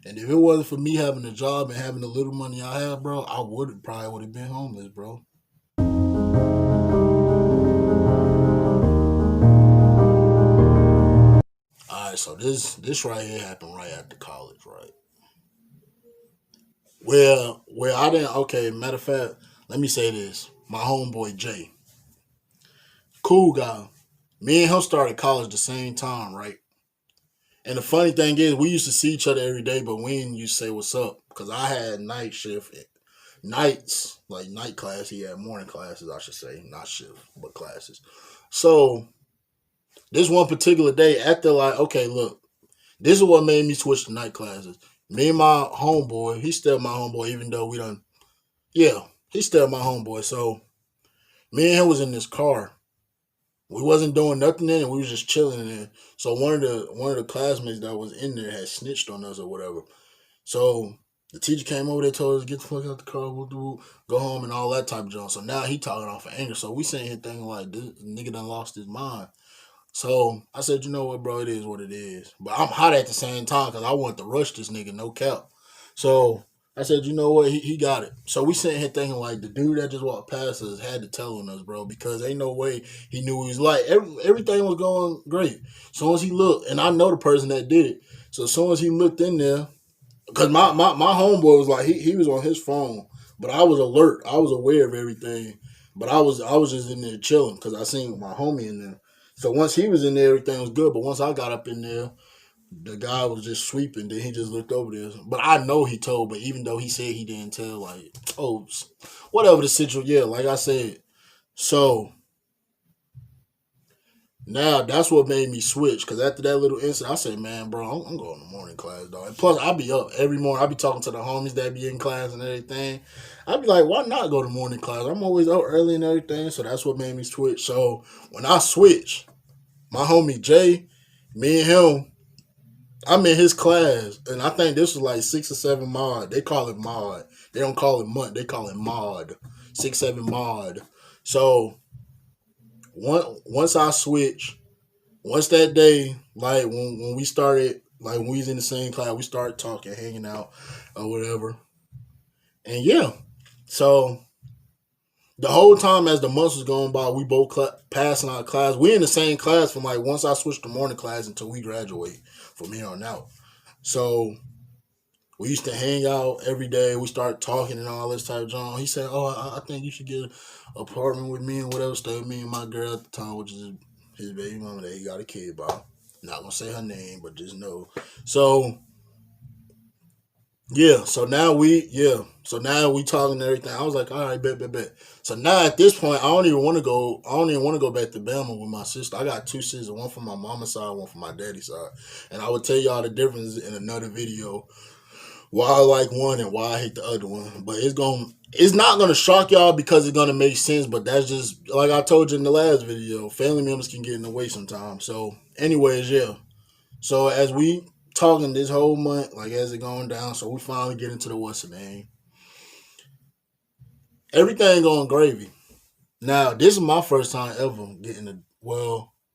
And if it wasn't for me having a job and having the little money I have, bro, I would have been homeless, bro. All right, so this right here happened right after college, right? Where I didn't. Okay, matter of fact, let me say this: my homeboy Jay, cool guy. Me and him started college the same time, right? And the funny thing is, we used to see each other every day, but we didn't used to say what's up because I had night shift, nights like night class. He had morning classes, I should say, not shift, but classes. So this one particular day, after like, okay, look, this is what made me switch to night classes. Me and my homeboy, he's still my homeboy, even though we done, yeah, he's still my homeboy. So me and him was in this car. We wasn't doing nothing in it. We was just chilling in there. So one of the classmates that was in there had snitched on us or whatever. So the teacher came over there, told us get the fuck out the car, go home and all that type of junk. So now he talking off of anger. So we sitting here thinking like this nigga done lost his mind. So I said, you know what, bro, it is what it is. But I'm hot at the same time because I want to rush this nigga, no cap. So I said, you know what, he got it. So we sitting here thinking like the dude that just walked past us had to tell on us, bro, because ain't no way he knew he was like everything was going great. As soon as he looked, and I know the person that did it. So as soon as he looked in there, because my homeboy was like he was on his phone, but I was alert. I was aware of everything. But I was just in there chilling because I seen my homie in there. So once he was in there, everything was good. But once I got up in there, the guy was just sweeping. Then he just looked over there. But I know he told. But even though he said he didn't tell, like, oh, whatever the situation. Yeah, like I said. So now that's what made me switch. Because after that little incident, I said, man, bro, I'm going to morning class, dog. And plus, I be up every morning. I be talking to the homies that be in class and everything. I be like, why not go to morning class? I'm always up early and everything. So that's what made me switch. So when I switch, my homie Jay, me and him, I'm in his class, and I think this was like 6 or 7 mod. They call it mod. They don't call it month. They call it mod. 6, 7 mod. So once I switch, once that day, like when we started, like when we was in the same class, we started talking, hanging out, or whatever. And yeah, so the whole time as the months was going by, we both passing our class. We in the same class from like once I switched to morning class until we graduate from here on out. So we used to hang out every day. We started talking and all this type of John. He said, "Oh, I think you should get an apartment with me and whatever." Stay with me and my girl at the time, which is his baby mama that he got a kid by. Not gonna say her name, but just know. So yeah, so now we talking and everything. I was like, all right, bet, bet, bet. So now at this point, I don't even want to go. I don't even want to go back to Bama with my sister. I got two sisters, one from my mama's side, one from my daddy's side, and I would tell y'all the difference in another video. Why I like one and why I hate the other one. But it's not gonna shock y'all because it's gonna make sense. But that's just like I told you in the last video. Family members can get in the way sometimes. So, anyways, yeah. So as we talking this whole month, like as it going down, so we finally get into the what's the name. Everything going gravy. Now, this is my first time ever getting a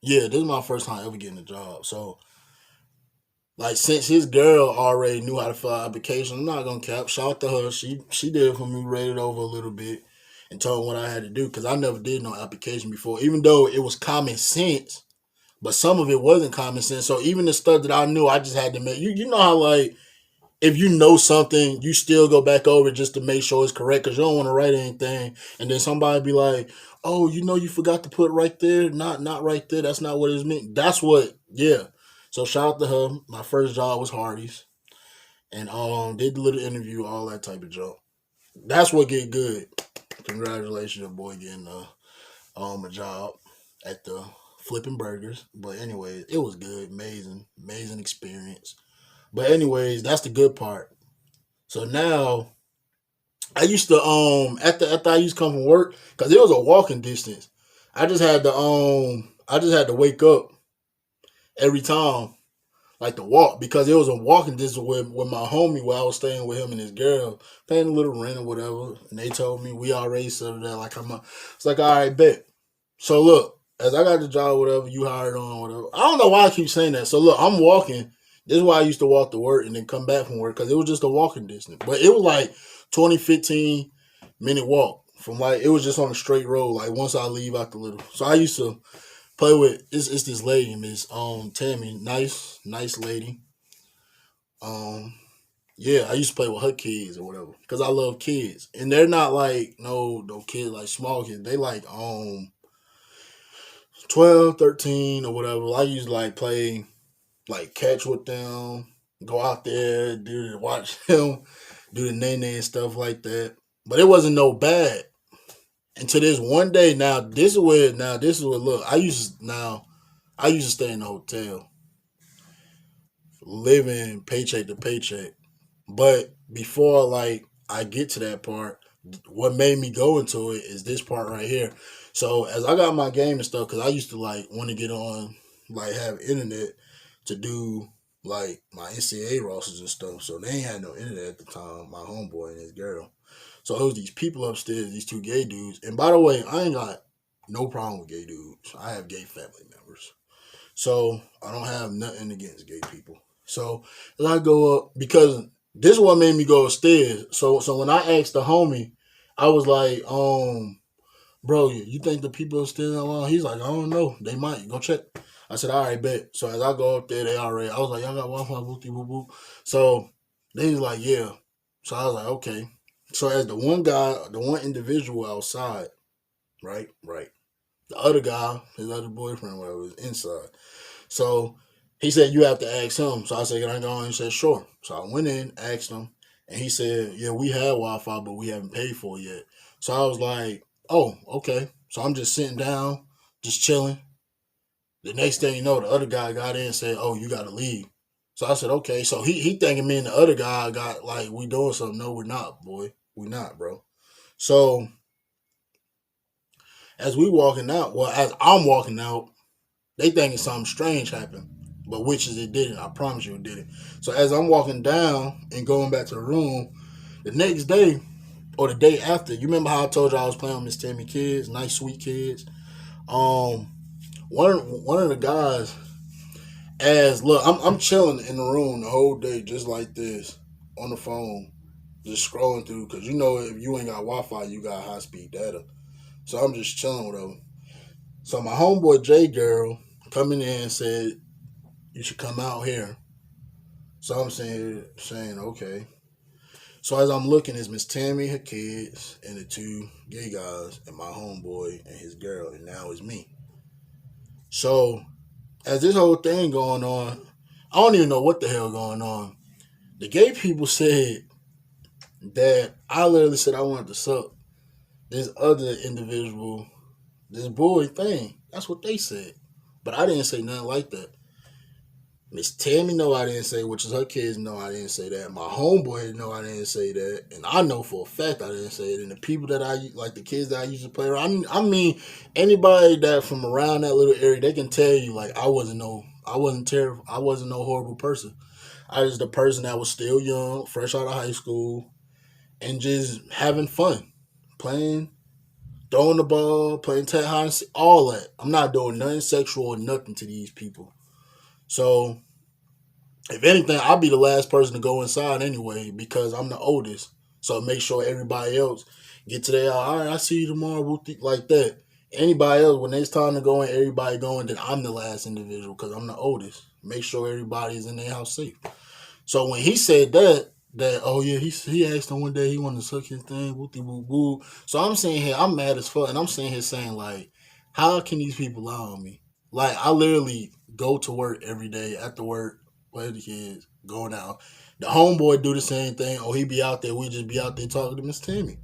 yeah, this is my first time ever getting a job. So like since his girl already knew how to fill out application, I'm not gonna cap. Shout out to her. She did it for me, read it over a little bit, and told me what I had to do because I never did no application before. Even though it was common sense, but some of it wasn't common sense. So even the stuff that I knew, I just had to make you. You know how like if you know something, you still go back over it just to make sure it's correct because you don't want to write anything, and then somebody be like, "Oh, you know, you forgot to put right there, not right there. That's not what it's meant." That's what, yeah. So shout out to her. My first job was Hardee's, and did the little interview, all that type of junk. That's what get good. Congratulations, your boy getting a job at the flipping burgers. But anyways, it was good, amazing experience. But anyways, that's the good part. So now I used to after I used to come from work because it was a walking distance. I just had to wake up every time like to walk because it was a walking distance with my homie where I was staying with him and his girl, paying a little rent or whatever. And they told me we already settled that. Like it's like all right, bet. So look, as I got the job, whatever you hired on, whatever. I don't know why I keep saying that. So look, I'm walking. This is why I used to walk to work and then come back from work because it was just a walking distance. But it was like 20, 15 minute walk from like it was just on a straight road. Like once I leave out the little, so I used to play with. It's this lady, Miss Tammy, nice lady. Um, yeah, I used to play with her kids or whatever because I love kids, and they're not like no kids like small kids. They like 12, 13 or whatever. I used to like play like catch with them, go out there, watch them, do the nay and stuff like that. But it wasn't no bad. Until this one day, this is where look, I used to stay in a hotel, living paycheck to paycheck. But before like I get to that part, what made me go into it is this part right here. So as I got my game and stuff, because I used to like want to get on, like have internet to do like my NCAA rosters and stuff. So they ain't had no internet at the time. My homeboy and his girl. So it was these people upstairs, these two gay dudes. And by the way, I ain't got no problem with gay dudes. I have gay family members. So I don't have nothing against gay people. So as I go up, because this is what made me go upstairs. So when I asked the homie, I was like, bro, you think the people are still along? He's like, I don't know. They might. Go check. I said, all right, bet. So as I go up there, I was like, y'all got Wi-Fi, boop, boop, boop. So they was like, yeah. So I was like, okay. So as the one individual outside, right. The other guy, his other boyfriend, whatever, was inside. So he said, you have to ask him. So I said, can I go in? He said, sure. So I went in, asked him, and he said, yeah, we have Wi Fi, but we haven't paid for it yet. So I was like, oh, okay. So I'm just sitting down, just chilling. The next thing you know, the other guy got in and said, oh, you got to leave. So I said, okay. So he thinking me and the other guy got like, we doing something. No, we're not, boy. We're not, bro. So as we walking out, well, as I'm walking out, they thinking something strange happened, but which is it didn't. I promise you it didn't. So as I'm walking down and going back to the room, the next day or the day after, you remember how I told you I was playing with Miss Tammy kids, nice sweet kids. Um, one of the guys as look, I'm chilling in the room the whole day just like this on the phone, just scrolling through because you know if you ain't got Wi-Fi, you got high speed data. So I'm just chilling with them. So my homeboy J girl coming in and said, you should come out here. So I'm saying, okay. So as I'm looking, it's Miss Tammy, her kids, and the two gay guys, and my homeboy and his girl, and now it's me. So as this whole thing going on, I don't even know what the hell going on. The gay people said that I literally said I wanted to suck this other individual, this boy thing. That's what they said. But I didn't say nothing like that. Miss Tammy know I didn't say, which is her kids know I didn't say that. My homeboy know I didn't say that, and I know for a fact I didn't say it. And the people that I like, the kids that I used to play around, I mean, anybody that from around that little area, they can tell you like I wasn't terrible, I wasn't no horrible person. I was the person that was still young, fresh out of high school, and just having fun, playing, throwing the ball, playing tag hide and seek, all that. I'm not doing nothing sexual or nothing to these people. So if anything, I'll be the last person to go inside anyway because I'm the oldest. So make sure everybody else get to their all right. I see you tomorrow, like that. Anybody else when it's time to go in, everybody going. Then I'm the last individual because I'm the oldest. Make sure everybody's in their house safe. So when he said that oh yeah, he asked him one day he wanted to suck his thing, whoopty whoop whoop. So I'm saying here, I'm mad as fuck, and I'm saying here saying like, how can these people lie on me? Like I literally go to work every day after work, play the kids, going out. The homeboy do the same thing. Oh, he be out there. We just be out there talking to Miss Tammy.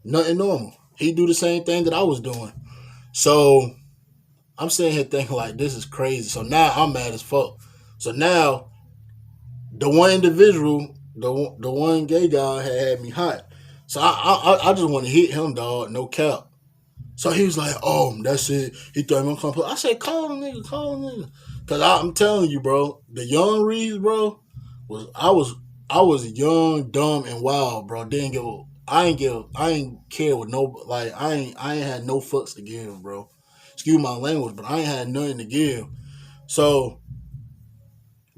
Nothing normal. He do the same thing that I was doing. So I'm sitting here thinking like this is crazy. So now I'm mad as fuck. So now the one individual, the one gay guy had me hot. So I just want to hit him, dog. No cap. So he was like, "Oh, that's it." He thought I'm gonna come. I said, "Call the nigga, call the nigga." Cause I'm telling you, bro, the young Reeves, bro, was I was young, dumb, and wild, bro. Didn't give. I ain't care with no like. I ain't had no fucks to give, bro. Excuse my language, but I ain't had nothing to give. So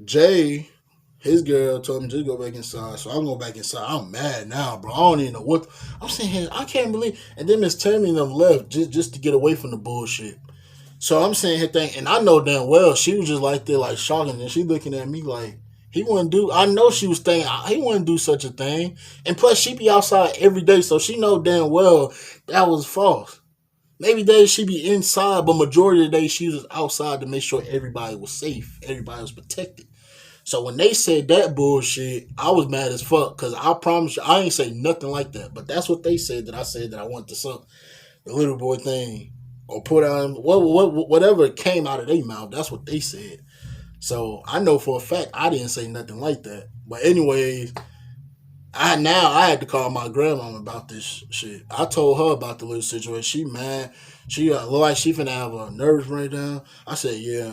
Jay, his girl told me just go back inside, so I'm going back inside. I'm mad now, bro. I don't even know what I'm saying. Here, I can't believe. And then Miss Tammy and them left just to get away from the bullshit. So I'm saying her thing, and I know damn well she was just like there, like shocking, and she looking at me like he wouldn't do. I know she was thinking he wouldn't do such a thing, and plus she be outside every day, so she know damn well that was false. Maybe days she be inside, but majority of the days she was outside to make sure everybody was safe, everybody was protected. So when they said that bullshit, I was mad as fuck because I promise you I ain't say nothing like that. But that's what they said that I said that I want to suck the little boy thing or put on whatever came out of their mouth. That's what they said. So I know for a fact I didn't say nothing like that. But anyways, I had to call my grandma about this shit. I told her about the little situation. She mad. She look like she finna have a nerves breakdown. I said, yeah,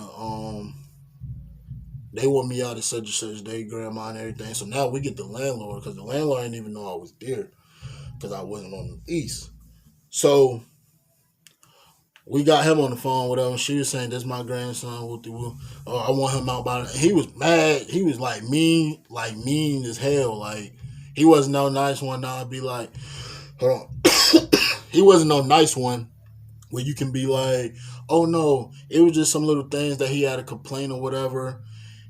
they want me out at such and such day, grandma and everything. So now we get the landlord because the landlord didn't even know I was there because I wasn't on the east. So we got him on the phone, whatever. She was saying, "That's my grandson. Whoop de whoop. Oh, I want him out by." He was mad. He was like mean as hell. Like he wasn't no nice one. Now I'd be like, hold on. He wasn't no nice one where you can be like, "Oh no, it was just some little things that he had to complain or whatever."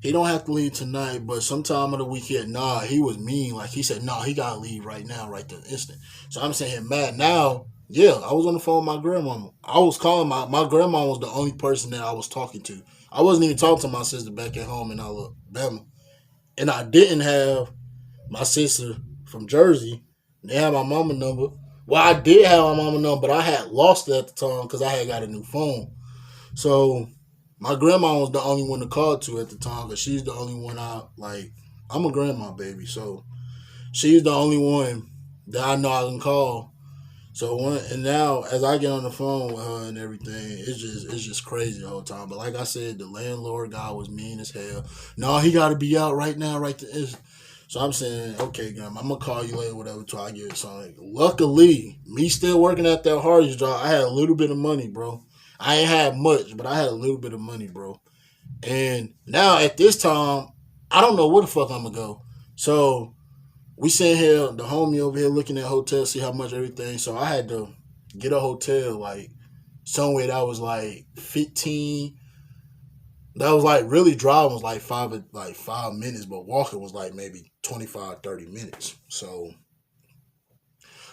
He don't have to leave tonight, but sometime of the weekend, nah, he was mean. Like he said, nah, he gotta leave right now, right this instant. So I'm saying, him mad now. Yeah, I was on the phone with my grandmama. I was calling my grandma was the only person that I was talking to. I wasn't even talking to my sister back at home in Alabama, and I didn't have my sister from Jersey. They had my mama number. Well, I did have my mama number, but I had lost it at the time because I had got a new phone. So my grandma was the only one to call to at the time because she's the only one I like. I'm a grandma baby, so she's the only one that I know I can call. So and now as I get on the phone with her and everything, it's just crazy the whole time. But like I said, the landlord guy was mean as hell. No, he got to be out right now, right there. So I'm saying, okay, grandma, I'm gonna call you later, whatever, till I get something. Luckily, me still working at that hardest job, I had a little bit of money, bro. I ain't had much, but I had a little bit of money, bro. And now at this time, I don't know where the fuck I'm gonna go. So we sitting here, the homie over here looking at hotels, see how much everything. So I had to get a hotel like somewhere that was like 15. That was like really driving was like 5 minutes, but walking was like maybe 25, 30 minutes. So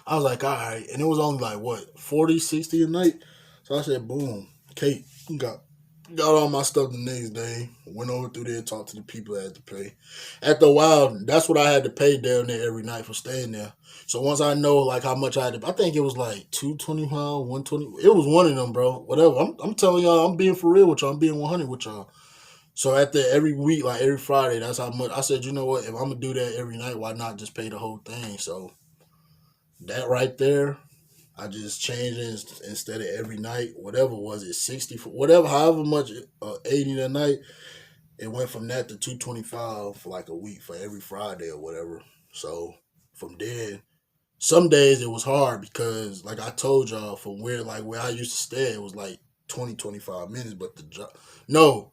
I was like, all right. And it was only like what, 40, 60 a night? So I said, boom, Kate, got all my stuff the next day. Went over through there, talked to the people I had to pay. After a while, that's what I had to pay down there every night for staying there. So once I know like how much I had to, I think it was like 225, 120. It was one of them, bro. Whatever. I'm telling y'all, I'm being for real with y'all. I'm being 100 with y'all. So after every week, like every Friday, that's how much I said. You know what? If I'm gonna do that every night, why not just pay the whole thing? So that right there, I just changed it instead of every night. Whatever was it, 60 for whatever, however much, 80 a night. It went from that to 225 for like a week for every Friday or whatever. So from there, some days it was hard because like I told y'all, from where I used to stay, it was like 20 25 minutes. But the job, no,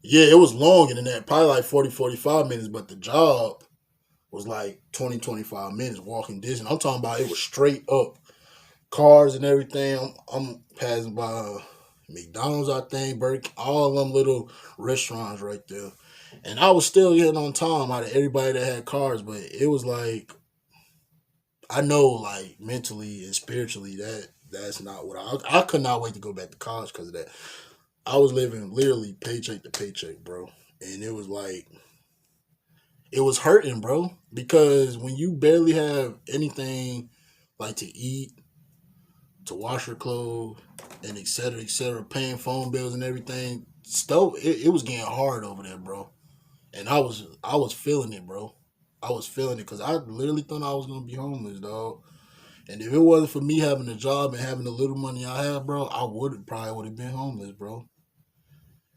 yeah, it was longer than that, probably like 40 45 minutes. But the job was like 20 25 minutes walking distance. I'm talking about it was straight up cars and everything. I'm passing by McDonald's, I think, Burger King, all them little restaurants right there. And I was still getting on time out of everybody that had cars, but it was like I know, like mentally and spiritually, that's not what I could not wait to go back to college because of that. I was living literally paycheck to paycheck, bro, and it was like it was hurting, bro, because when you barely have anything like to eat, to wash your clothes, and et cetera, paying phone bills and everything. Stuff it was getting hard over there, bro. And I was feeling it, bro. I was feeling it because I literally thought I was gonna be homeless, dog. And if it wasn't for me having a job and having the little money I had, bro, I would have been homeless, bro.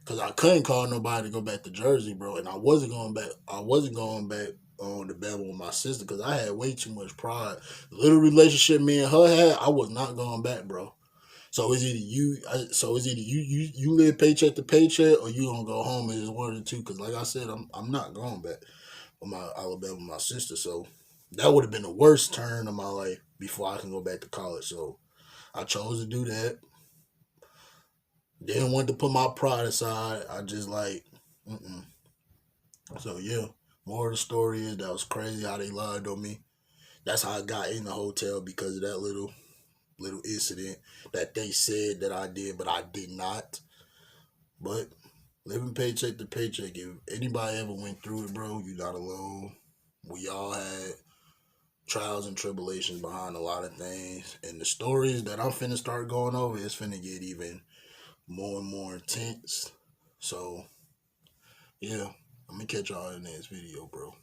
Cause I couldn't call nobody to go back to Jersey, bro, and I wasn't going back. I wasn't going back on the battle with my sister because I had way too much pride. The little relationship me and her had, I was not going back, bro. So is either you live paycheck to paycheck, or you gonna go home and just one of the two? Because like I said, I'm not going back with my Alabama with my sister. So that would have been the worst turn of my life before I can go back to college. So I chose to do that. Didn't want to put my pride aside. I just like, mm-mm. So yeah. More of the story is that was crazy how they lied on me. That's how I got in the hotel because of that little incident that they said that I did, but I did not. But living paycheck to paycheck, if anybody ever went through it, bro, you're not alone. We all had trials and tribulations behind a lot of things. And the stories that I'm finna start going over is finna get even more and more intense. So, yeah, I'm gonna catch y'all in the next video, bro.